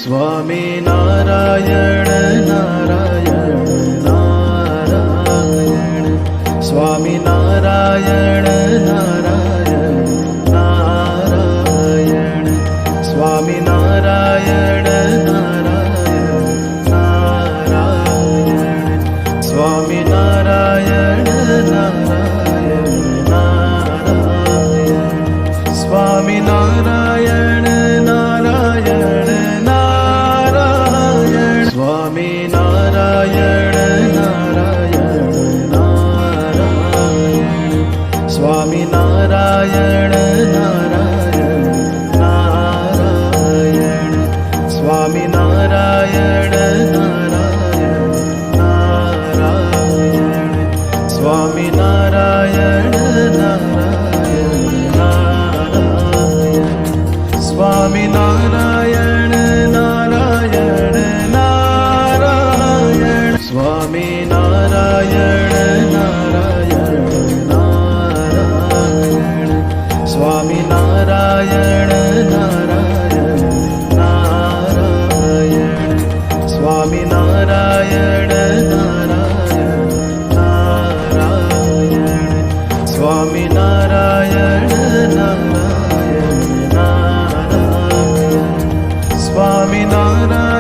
Swami Narayan Narayan Narayan Swami Narayan Narayan Narayan Swami Narayan Narayan Narayan Swami Narayan Narayan Narayan Swami Narayan Narayan Narayan Swami Narayan Narayan Narayan Swami Narayan Narayan Narayan Swami Narayan Narayan Narayan Swami Narayan Narayan Narayan Swami Narayan Narayan Narayan Swami Narayan Narayan Narayan Swami Narayan Narayan Narayan Swami Narayan Narayan Narayan Swami Narayan Narayan Narayan Swami Narayan